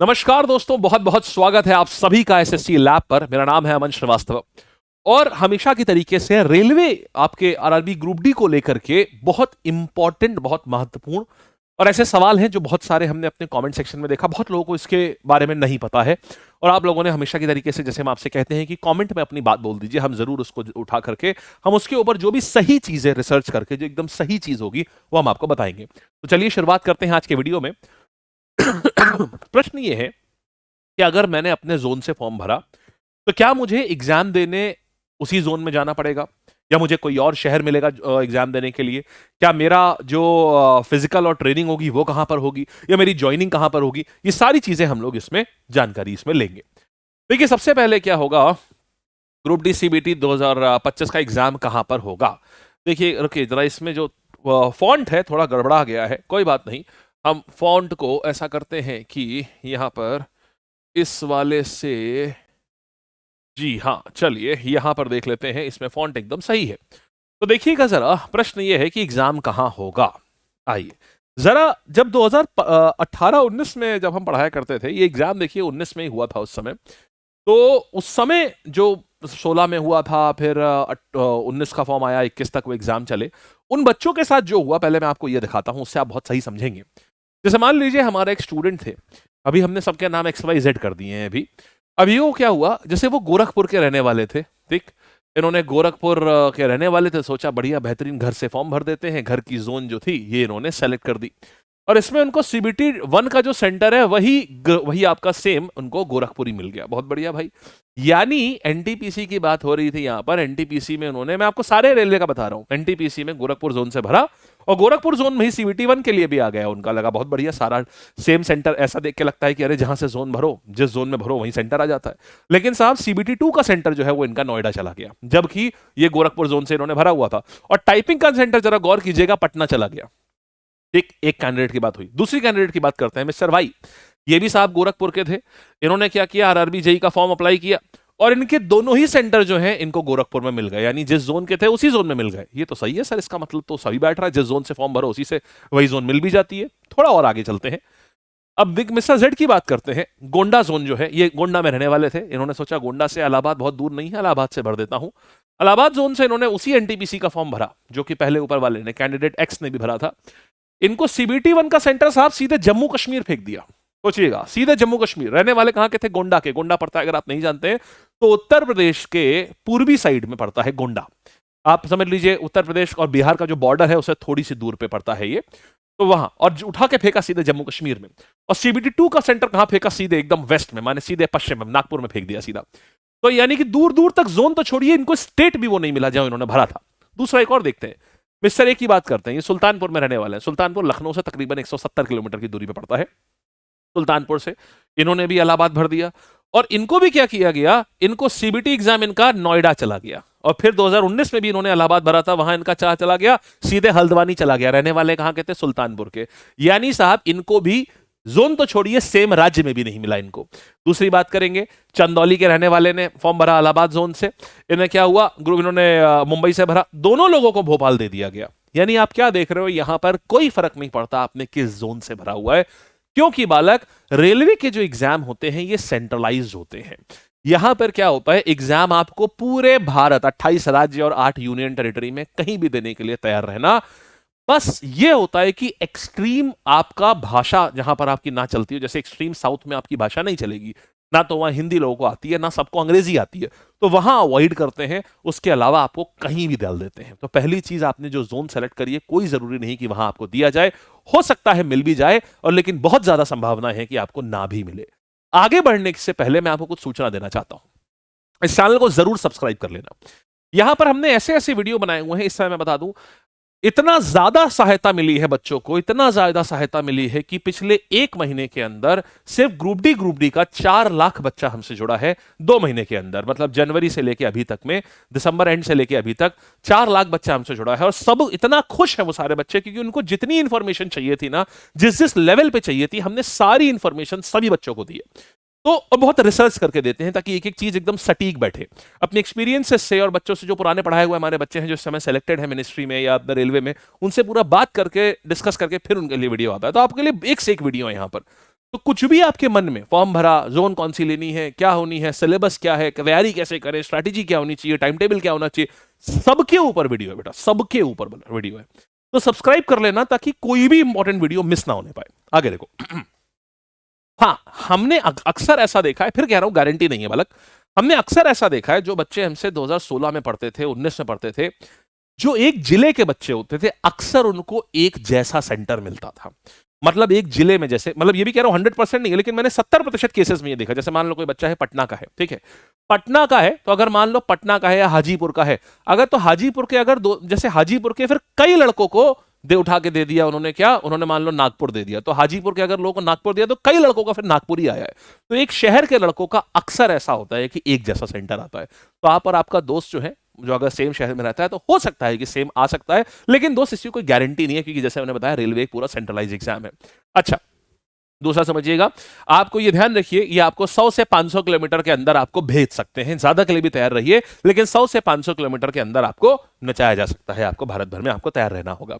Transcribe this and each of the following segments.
नमस्कार दोस्तों, बहुत बहुत स्वागत है आप सभी का एसएससी लैब पर। मेरा नाम है अमन श्रीवास्तव और हमेशा की तरीके से रेलवे आपके आरआरबी ग्रुप डी को लेकर के बहुत इंपॉर्टेंट, बहुत महत्वपूर्ण और ऐसे सवाल हैं जो बहुत सारे हमने अपने कमेंट सेक्शन में देखा। बहुत लोगों को इसके बारे में नहीं पता है और आप लोगों ने हमेशा की तरीके से, जैसे हम आपसे कहते हैं कि कमेंट में अपनी बात बोल दीजिए, हम जरूर उसको उठा करके हम उसके ऊपर जो भी सही चीजें रिसर्च करके जो एकदम सही चीज होगी वो हम आपको बताएंगे। तो चलिए शुरुआत करते हैं आज के वीडियो में। प्रश्न ये है कि अगर मैंने अपने जोन से फॉर्म भरा तो क्या मुझे एग्जाम देने उसी जोन में जाना पड़ेगा या मुझे कोई और शहर मिलेगा एग्जाम देने के लिए? क्या मेरा जो फिजिकल और ट्रेनिंग होगी वो कहां पर होगी या मेरी ज्वाइनिंग कहां पर होगी? ये सारी चीजें हम लोग इसमें जानकारी इसमें लेंगे। देखिए, सबसे पहले क्या होगा, ग्रुप डी सीबीटी 2025 का एग्जाम कहां पर होगा? देखिए, रुकिए जरा, इसमें जो फॉन्ट है थोड़ा गड़बड़ा गया है, कोई बात नहीं। हम फॉन्ट को ऐसा करते हैं कि यहां पर इस वाले से, जी हाँ, चलिए यहां पर देख लेते हैं, इसमें फॉन्ट एकदम सही है। तो देखिएगा जरा, प्रश्न ये है कि एग्जाम कहां होगा। आइए जरा, जब 2018-19 में जब हम पढ़ाया करते थे, ये एग्जाम देखिए 19 में ही हुआ था उस समय। तो उस समय जो 16 में हुआ था, फिर 19 का फॉर्म आया, 21 तक वो एग्जाम चले। उन बच्चों के साथ जो हुआ, पहले मैं आपको ये दिखाता हूं, उससे आप बहुत सही समझेंगे। जैसे मान लीजिए हमारा एक स्टूडेंट थे, अभी हमने सबके नाम XYZ कर दिए हैं। अभी वो क्या हुआ, जैसे वो गोरखपुर के रहने वाले थे, ठीक, इन्होंने गोरखपुर के रहने वाले थे, सोचा बढ़िया बेहतरीन घर से फॉर्म भर देते हैं, घर की जोन जो थी ये इन्होंने सेलेक्ट कर दी और इसमें उनको सीबीटी 1 का जो सेंटर है वही आपका सेम उनको गोरखपुरी मिल गया। बहुत बढ़िया भाई। यानी एनटीपीसी की बात हो रही थी यहां पर, एनटीपीसी में उन्होंने, मैं आपको सारे रेलवे का बता रहा हूं, एनटीपीसी में गोरखपुर जोन से भरा और गोरखपुर जोन में ही सीबीटी 1 के लिए भी आ गया उनका। लगा बहुत बढ़िया, सारा सेम सेंटर। ऐसा देख के लगता है कि अरे जहां से जोन भरो, जिस जोन में भरो वहीं सेंटर आ जाता है। लेकिन साहब सीबीटी 2 का सेंटर जो है वो इनका नोएडा चला गया, जबकि ये गोरखपुर जोन से इन्होंने भरा हुआ था। और टाइपिंग का सेंटर जरा गौर कीजिएगा, पटना चला गया। एक कैंडिडेट की बात हुई। दूसरी कैंडिडेट की बात करते हैं, मिस्टर वाई। ये भी साहब गोरखपुर के थे। इन्होंने क्या किया, आरआरबी जेई का फॉर्म अप्लाई किया और इनके दोनों ही सेंटर जो हैं इनको गोरखपुर में मिल गए, यानी जिस जोन के थे उसी जोन में मिल गए। ये तो सही है सर, इसका मतलब तो सही बैठ रहा है, जिस जोन से फॉर्म भरो उसी से वही जोन मिल भी जाती है। थोड़ा और आगे चलते हैं, अब मिस्टर जेड की बात करते हैं। गोंडा जोन जो है, ये गोंडा में रहने वाले थे, इन्होंने सोचा गोंडा से इलाहाबाद बहुत दूर नहीं है, इलाहाबाद से भर देता हूं। इलाहाबाद जोन से इन्होंने उसी एनटीपीसी का फॉर्म भरा जो कि पहले ऊपर वाले ने, कैंडिडेट एक्स ने भी भरा था। इनको सीबीटी 1 का सेंटर साहब सीधे जम्मू कश्मीर फेंक दिया। सोचिएगा, सीधे जम्मू कश्मीर। रहने वाले कहां के थे? गोंडा के। गोंडा पड़ता है, अगर आप नहीं जानते हैं तो उत्तर प्रदेश के पूर्वी साइड में पड़ता है गोंडा। आप समझ लीजिए उत्तर प्रदेश और बिहार का जो बॉर्डर है उससे थोड़ी सी दूर पे पड़ता है ये। तो वहां, और उठा के फेंका सीधे जम्मू कश्मीर में। और सीबीटी 2 का सेंटर कहां फेंका? सीधे एकदम वेस्ट में, माने सीधे पश्चिम में, नागपुर में फेंक दिया सीधा। तो यानी कि दूर दूर तक जोन तो छोड़िए, इनको स्टेट भी वो नहीं मिला जहां इन्होंने भरा था। दूसरा एक और देखते हैं, मिस्टर ए की बात करते हैं। ये सुल्तानपुर में रहने वाले हैं। सुल्तानपुर लखनऊ से तकरीबन 170 किलोमीटर की दूरी पर पड़ता है। सुल्तानपुर से इन्होंने भी इलाहाबाद भर दिया और इनको भी क्या किया गया, इनको सीबीटी एग्जाम इनका नोएडा चला गया। और फिर 2019 में भी इन्होंने इलाहाबाद भरा था, वहां इनका चला गया सीधे हल्द्वानी चला गया। रहने वाले कहां के थे? सुल्तानपुर के। यानी साहब इनको भी जोन तो छोड़िए, सेम राज्य में भी नहीं मिला इनको। दूसरी बात करेंगे, चंदौली के रहने वाले ने फॉर्म भरा इलाहाबाद जोन से। इन्हें क्या हुआ, ग्रुप इन्होंने मुंबई से भरा, दोनों लोगों को भोपाल दे दिया गया। यानी आप क्या देख रहे हो, यहां पर कोई फर्क नहीं पड़ता आपने किस जोन से भरा हुआ है, क्योंकि बालक रेलवे के जो एग्जाम होते हैं ये सेंट्रलाइज्ड होते हैं। यहां पर क्या होता है, एग्जाम आपको पूरे भारत 28 राज्य और 8 यूनियन टेरिटरी में कहीं भी देने के लिए तैयार रहना। बस ये होता है कि एक्सट्रीम आपका भाषा जहां पर आपकी ना चलती हो, जैसे एक्सट्रीम साउथ में आपकी भाषा नहीं चलेगी, ना तो वहां हिंदी लोगों को आती है, ना सबको अंग्रेजी आती है, तो वहां अवॉइड करते हैं। उसके अलावा आपको कहीं भी डाल देते हैं। तो पहली चीज, आपने जो जोन सेलेक्ट करी है, कोई जरूरी नहीं कि वहां आपको दिया जाए। हो सकता है मिल भी जाए, और लेकिन बहुत ज्यादा संभावना है कि आपको ना भी मिले। आगे बढ़ने से पहले मैं आपको कुछ सूचना देना चाहता हूं, इस चैनल को जरूर सब्सक्राइब कर लेना। यहां पर हमने ऐसे ऐसे वीडियो बनाए हुए हैं, इस समय मैं बता दूं, इतना ज्यादा सहायता मिली है बच्चों को, इतना ज्यादा सहायता मिली है कि पिछले 1 महीने के अंदर सिर्फ ग्रुप डी का 4 लाख बच्चा हमसे जुड़ा है। 2 महीने के अंदर, मतलब जनवरी से लेके अभी तक में, दिसंबर एंड से लेके अभी तक 4 लाख बच्चा हमसे जुड़ा है। और सब इतना खुश है वो सारे बच्चे, क्योंकि उनको जितनी इंफॉर्मेशन चाहिए थी ना, जिस जिस लेवल पे चाहिए थी, हमने सारी इंफॉर्मेशन सभी बच्चों को दी है। तो बहुत रिसर्च करके देते हैं ताकि एक एक चीज एकदम सटीक बैठे। अपने एक्सपीरियंसेस से और बच्चों से, जो पुराने पढ़ाए हुए हमारे बच्चे हैं, जो इस समय सेलेक्टेड है मिनिस्ट्री में या रेलवे में, उनसे पूरा बात करके, डिस्कस करके फिर उनके लिए वीडियो आता है। तो आपके लिए एक से एक वीडियो है यहाँ पर। तो कुछ भी आपके मन में, फॉर्म भरा, जोन कौन सी लेनी है, क्या होनी है, सिलेबस क्या है, तैयारी कैसे करें, स्ट्रैटेजी क्या होनी चाहिए, टाइम टेबल क्या होना चाहिए, सबके ऊपर वीडियो है बेटा, सबके ऊपर वीडियो है। तो सब्सक्राइब कर लेना ताकि कोई भी इंपॉर्टेंट वीडियो मिस ना होने पाए। आगे देखो। हाँ, हमने अक्सर ऐसा देखा है, फिर कह रहा हूं गारंटी नहीं है बालक, हमने अक्सर ऐसा देखा है, जो बच्चे हमसे 2016 में पढ़ते थे, 19 में पढ़ते थे, जो एक जिले के बच्चे होते थे, अक्सर उनको एक जैसा सेंटर मिलता था। मतलब एक जिले में, जैसे, मतलब ये भी कह रहा हूं 100% नहीं है, लेकिन मैंने 70% केसेस में ये देखा। जैसे मान लो कोई बच्चा है पटना का है, ठीक है, पटना का है, तो अगर मान लो पटना का है या हाजीपुर का है, अगर तो हाजीपुर के, अगर दो, जैसे हाजीपुर के फिर कई लड़कों को दे उठा के दे दिया उन्होंने, क्या उन्होंने मान लो नागपुर दे दिया, तो हाजीपुर के अगर लोगों को नागपुर दिया तो कई लड़कों का फिर नागपुर ही आया है। तो एक शहर के लड़कों का अक्सर ऐसा होता है कि एक जैसा सेंटर आता है। तो आप और आपका दोस्त जो है, जो अगर सेम शहर में रहता है, तो हो सकता है कि सेम आ सकता है, लेकिन दोस्त इसकी कोई गारंटी नहीं है, क्योंकि जैसे मैंने बताया रेलवे एक पूरा सेंट्रलाइज एग्जाम है। अच्छा, दूसरा समझिएगा, आपको ये ध्यान रखिए, ये आपको 100 से 500 किलोमीटर के अंदर आपको भेज सकते हैं, ज्यादा के लिए भी तैयार रहिए, लेकिन 100 से 500 किलोमीटर के अंदर आपको नचाया जा सकता है, आपको भारत भर में आपको तैयार रहना होगा।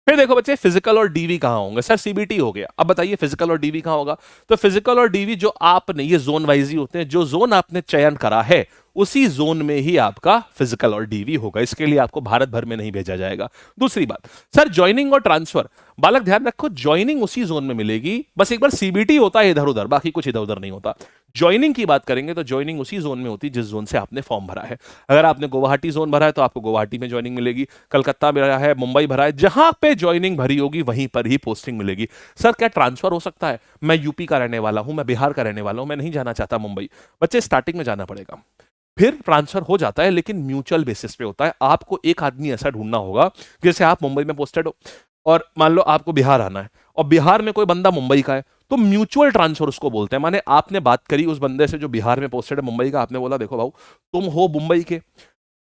फिर देखो बच्चे, फिजिकल और डीवी कहां होंगे? सर सीबीटी हो गया। अब बताइए फिजिकल और डीवी कहां होगा? तो फिजिकल और डीवी जो आपने, ये जोन वाइज ही होते हैं, जो जोन आपने चयन करा है उसी जोन में ही आपका फिजिकल और डीवी होगा, इसके लिए आपको भारत भर में नहीं भेजा जाएगा। दूसरी बात, सर ज्वाइनिंग और ट्रांसफर, बालक ध्यान रखो, ज्वाइनिंग उसी जोन में मिलेगी, बस एक बार सीबीटी होता है इधर उधर, बाकी कुछ इधर उधर नहीं होता। ज्वाइनिंग की बात करेंगे तो ज्वाइनिंग उसी जोन में होती है जिस जोन से आपने फॉर्म भरा है। अगर आपने गुवाहाटी जोन भरा है तो आपको गुवाहाटी में ज्वाइनिंग मिलेगी, कलकत्ता भरा है, मुंबई भरा है, जहां पे ज्वाइनिंग भरी होगी वहीं पर ही पोस्टिंग मिलेगी। सर क्या ट्रांसफर हो सकता है? मैं यूपी का रहने वाला हूं, मैं बिहार का रहने वाला हूं, मैं नहीं जाना चाहता मुंबई। बच्चे स्टार्टिंग में जाना पड़ेगा, फिर ट्रांसफर हो जाता है, लेकिन म्यूचुअल बेसिस पे होता है। आपको एक आदमी ऐसा ढूंढना होगा, जैसे आप मुंबई में पोस्टेड हो और मान लो आपको बिहार आना है, और बिहार में कोई बंदा मुंबई का है, तो म्यूचुअल ट्रांसफर उसको बोलते हैं। माने आपने बात करी उस बंदे से जो बिहार में पोस्टेड है मुंबई का, आपने बोला देखो भाऊ तुम हो मुंबई के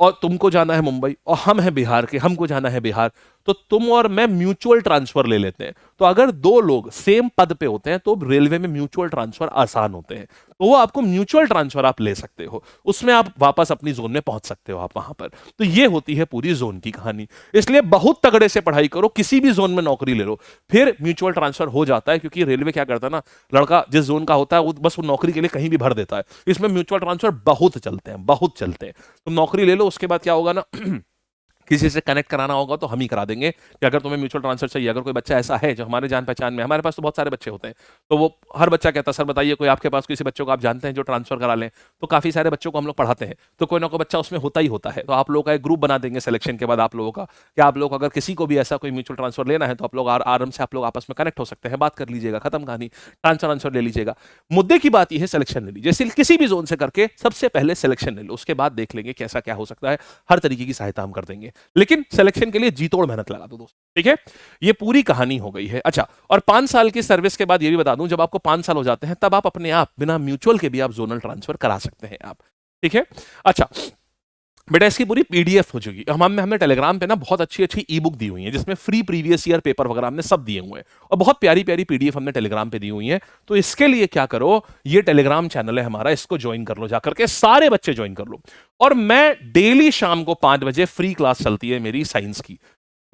और तुमको जाना है मुंबई, और हम हैं बिहार के, हमको जाना है बिहार, तो तुम और मैं म्यूचुअल ट्रांसफर ले लेते हैं। तो अगर दो लोग सेम पद पे होते हैं तो रेलवे में म्यूचुअल ट्रांसफर आसान होते हैं, तो वो आपको म्यूचुअल ट्रांसफर आप ले सकते हो, उसमें आप वापस अपनी जोन में पहुंच सकते हो आप वहां पर। तो ये होती है पूरी जोन की कहानी। इसलिए बहुत तगड़े से पढ़ाई करो, किसी भी जोन में नौकरी ले लो, फिर म्यूचुअल ट्रांसफर हो जाता है, क्योंकि रेलवे क्या करता है ना, लड़का जिस जोन का होता है वो बस वो नौकरी के लिए कहीं भी भर देता है। इसमें म्यूचुअल ट्रांसफर बहुत चलते हैं, बहुत चलते हैं। तो नौकरी ले लो, उसके बाद क्या होगा ना किसी से कनेक्ट कराना होगा तो हम ही करा देंगे कि अगर तुम्हें म्यूचुअल ट्रांसफर चाहिए। अगर कोई बच्चा ऐसा है जो हमारे जान पहचान में, हमारे पास तो बहुत सारे बच्चे होते हैं, तो वो हर बच्चा कहता है सर बताइए कोई आपके पास किसी बच्चों को आप जानते हैं जो ट्रांसफर करा लें। तो काफी सारे बच्चों को हम लोग पढ़ाते हैं, तो कोई ना कोई बच्चा उसमें होता ही होता है। तो आप लोगों का एक ग्रुप बना देंगे सिलेक्शन के बाद आप लोगों का, कि आप लोग अगर किसी को भी ऐसा कोई म्यूचुअल ट्रांसफर लेना है तो आप लोग आराम से आप लोग आपस में कनेक्ट हो सकते हैं, बात कर लीजिएगा, खत्म कहानी, ट्रांसफर ले लीजिएगा। मुद्दे की बात यह है सिलेक्शन ले लीजिए, जैसे किसी भी जोन से करके सबसे पहले सिलेक्शन ले लो, उसके बाद देख लेंगे कैसा क्या हो सकता है, हर तरीके की सहायता हम कर देंगे, लेकिन सिलेक्शन के लिए जी तोड़ मेहनत लगा दो दोस्त, ठीक है। ये पूरी कहानी हो गई है। अच्छा, और 5 साल की सर्विस के बाद ये भी बता दूं, जब आपको 5 साल हो जाते हैं तब आप अपने आप बिना म्यूचुअल के भी आप जोनल ट्रांसफर करा सकते हैं आप, ठीक है। अच्छा बेटा, इसकी पूरी पीडीएफ हो चुकी है। हमने टेलीग्राम पे ना बहुत अच्छी अच्छी ई बुक दी हुई है, जिसमें फ्री प्रीवियस ईयर पेपर वगैरह हमने सब दिए हुए हैं, और बहुत प्यारी प्यारी पीडीएफ हमने टेलीग्राम पे दी हुई है। तो इसके लिए क्या करो, ये टेलीग्राम चैनल है हमारा, इसको ज्वाइन कर लो, जाकर के सारे बच्चे ज्वाइन कर लो। और मैं डेली शाम को 5 बजे फ्री क्लास चलती है मेरी साइंस की।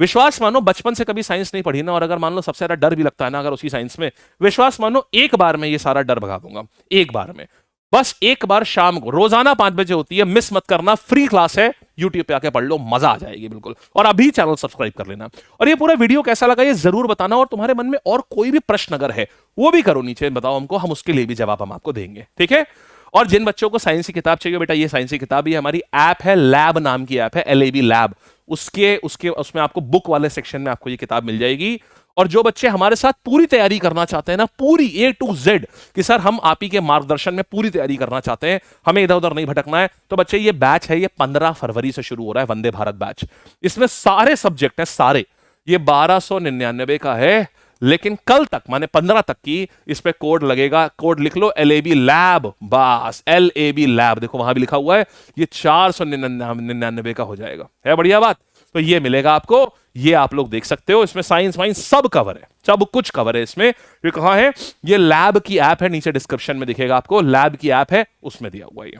विश्वास मानो, बचपन से कभी साइंस नहीं पढ़ी ना, और अगर मान लो सबसे ज्यादा डर भी लगता है ना अगर उसी साइंस में, विश्वास मानो एक बार में ये सारा डर भगा दूंगा, एक बार में। बस एक बार शाम को, रोजाना 5 बजे होती है, मिस मत करना, फ्री क्लास है, यूट्यूब पे आके पढ़ लो, मजा आ जाएगी बिल्कुल। और अभी चैनल सब्सक्राइब कर लेना, और ये पूरा वीडियो कैसा लगा ये जरूर बताना, और तुम्हारे मन में और कोई भी प्रश्न अगर है वो भी करो, नीचे बताओ हमको, हम उसके लिए भी जवाब हम आपको देंगे, ठीक है। और जिन बच्चों को साइंस की किताब चाहिए बेटा, ये साइंस की किताब, ये हमारी ऐप है, लैब नाम की ऐप है, LAB लैब, उसमें आपको बुक वाले सेक्शन में आपको ये किताब मिल जाएगी। और जो बच्चे हमारे साथ पूरी तैयारी करना चाहते हैं ना, पूरी A to Z, कि सर हम आप ही के मार्गदर्शन में पूरी तैयारी करना चाहते हैं, हमें इधर उधर नहीं भटकना है, तो बच्चे ये बैच है, ये 15 फरवरी से शुरू हो रहा है, वंदे भारत बैच। इसमें सारे सब्जेक्ट हैं, सारे। ये 1299 का है, लेकिन कल तक माने 15 तक की इस पे कोड लगेगा, कोड लिख लो LAB लैब, बस LAB लैब, देखो वहां भी लिखा हुआ है, ये 499 का हो जाएगा, है बढ़िया बात। तो ये मिलेगा आपको, ये आप लोग देख सकते हो, इसमें साइंस वाइंस सब कवर है, सब कुछ कवर है इसमें। ये कहां है, ये लैब की ऐप है, नीचे डिस्क्रिप्शन में दिखेगा आपको, लैब की ऐप है, उसमें दिया हुआ है,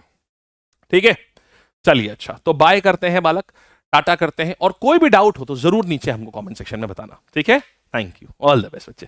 ठीक है। चलिए अच्छा, तो बाय करते हैं बालक, टाटा करते हैं, और कोई भी डाउट हो तो जरूर नीचे हमको कमेंट सेक्शन में बताना, ठीक है। Thank you, all the best बच्चे।